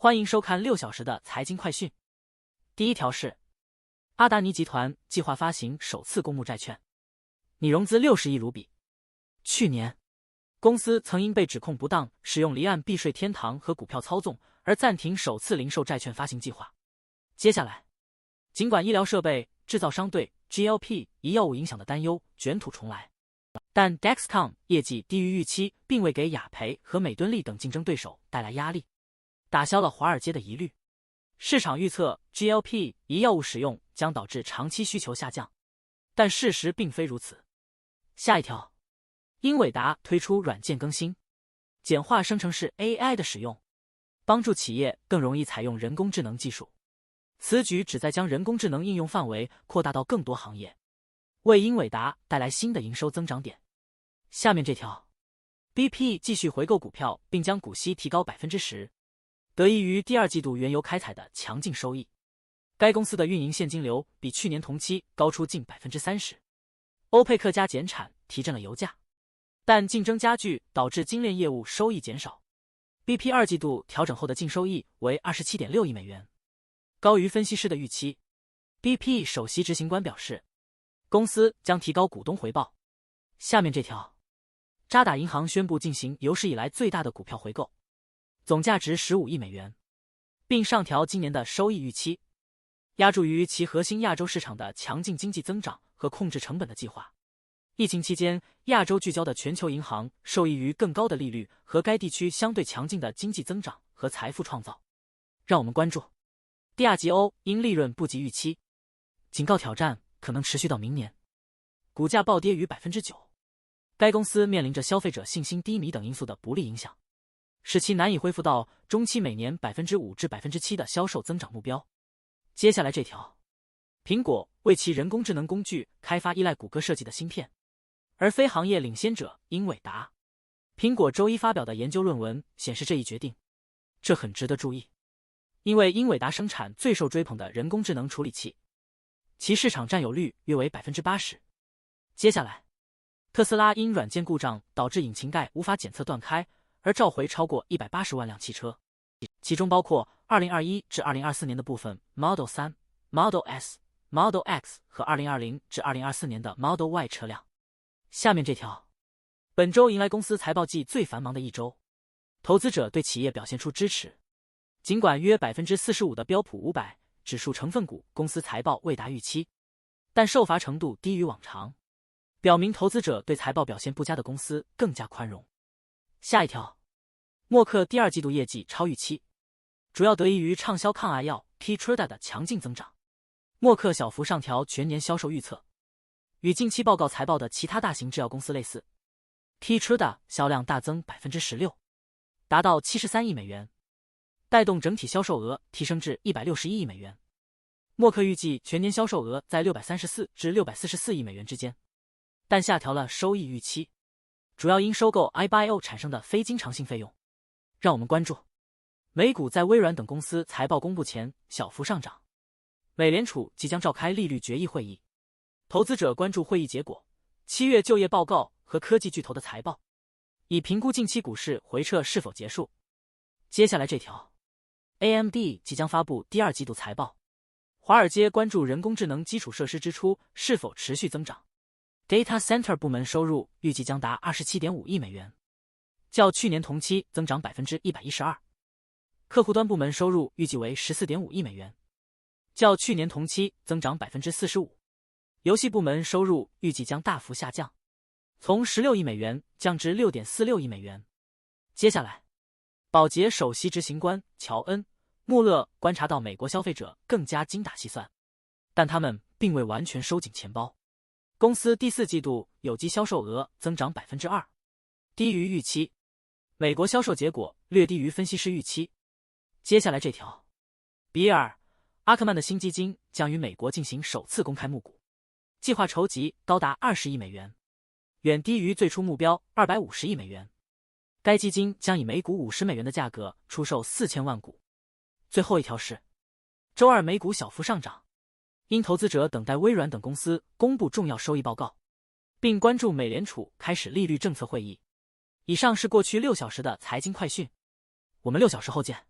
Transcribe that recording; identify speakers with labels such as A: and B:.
A: 欢迎收看6小时的财经快讯。第一条是，阿达尼集团计划发行首次公募债券，拟融资60亿卢比。去年，公司曾因被指控不当使用离岸避税天堂和股票操纵而暂停首次零售债券发行计划。接下来，尽管医疗设备制造商对 GLP-1 药物影响的担忧卷土重来，但 Dexcom 业绩低于预期，并未给雅培和美敦力等竞争对手带来压力，打消了华尔街的疑虑。市场预测 GLP-1 药物使用将导致长期需求下降，但事实并非如此。下一条，英伟达推出软件更新，简化生成式 AI 的使用，帮助企业更容易采用人工智能技术。此举旨在将人工智能应用范围扩大到更多行业，为英伟达带来新的营收增长点。下面这条 ，BP 继续回购股票，并将股息提高 10%， 得益于第二季度原油开采的强劲收益。该公司的运营现金流比去年同期高出近 30%。欧佩克加减产提振了油价，但竞争加剧导致精炼业务收益减少。BP 二季度调整后的净收益为 27.6 亿美元，高于分析师的预期。BP 首席执行官表示，公司将提高股东回报。下面这条，渣打银行宣布进行有史以来最大的股票回购，总价值15亿美元，并上调今年的收益预期，押注于其核心亚洲市场的强劲经济增长和控制成本的计划。疫情期间，亚洲聚焦的全球银行受益于更高的利率和该地区相对强劲的经济增长和财富创造。让我们关注迪亚吉欧因利润不及预期，警告挑战可能持续到明年，股价暴跌逾 9%。该公司面临着消费者信心低迷等因素的不利影响，使其难以恢复到中期每年 5% 至 7% 的销售增长目标。接下来这条，苹果为其人工智能工具开发依赖谷歌设计的芯片，而非行业领先者英伟达。苹果周一发表的研究论文显示这一决定，这很值得注意，因为英伟达生产最受追捧的人工智能处理器，其市场占有率约为 80%。接下来，特斯拉因软件故障导致引擎盖无法检测断开，而召回超过180万辆汽车，其中包括2021至2024年的部分 Model 3、Model S、Model X 和2020至2024年的 Model Y 车辆。下面这条，本周迎来公司财报季最繁忙的一周，投资者对企业表现出支持。尽管约 45% 的标普500指数成分股公司财报未达预期，但受罚程度低于往常，表明投资者对财报表现不佳的公司更加宽容。下一条，默克第二季度业绩超预期，主要得益于畅销抗癌药 Keytruda 的强劲增长。默克小幅上调全年销售预测，与近期报告财报的其他大型制药公司类似。Keytruda 销量大增 16%， 达到73亿美元，带动整体销售额提升至161亿美元。默克预计全年销售额在634至644亿美元之间，但下调了收益预期，主要因收购 iBio 产生的非经常性费用。让我们关注美股在微软等公司财报公布前小幅上涨。美联储即将召开利率决议会议，投资者关注会议结果、7月就业报告和科技巨头的财报，以评估近期股市回撤是否结束。接下来这条， AMD 即将发布第二季度财报，华尔街关注人工智能基础设施支出是否持续增长。Data Center 部门收入预计将达 27.5 亿美元，较去年同期增长 112%。客户端部门收入预计为 14.5 亿美元，较去年同期增长 45%。游戏部门收入预计将大幅下降，从16亿美元降至 6.46 亿美元。接下来，宝洁首席执行官乔恩·穆勒观察到美国消费者更加精打细算，但他们并未完全收紧钱包。公司第四季度有机销售额增长 2%， 低于预期。美国销售结果略低于分析师预期。接下来这条，比尔·阿克曼的新基金将于美国进行首次公开募股，计划筹集高达20亿美元，远低于最初目标250亿美元。该基金将以每股50美元的价格出售4000万股。最后一条是，周二美股小幅上涨，因投资者等待微软等公司公布重要收益报告，并关注美联储开始利率政策会议。以上是过去6小时的财经快讯，我们6小时后见。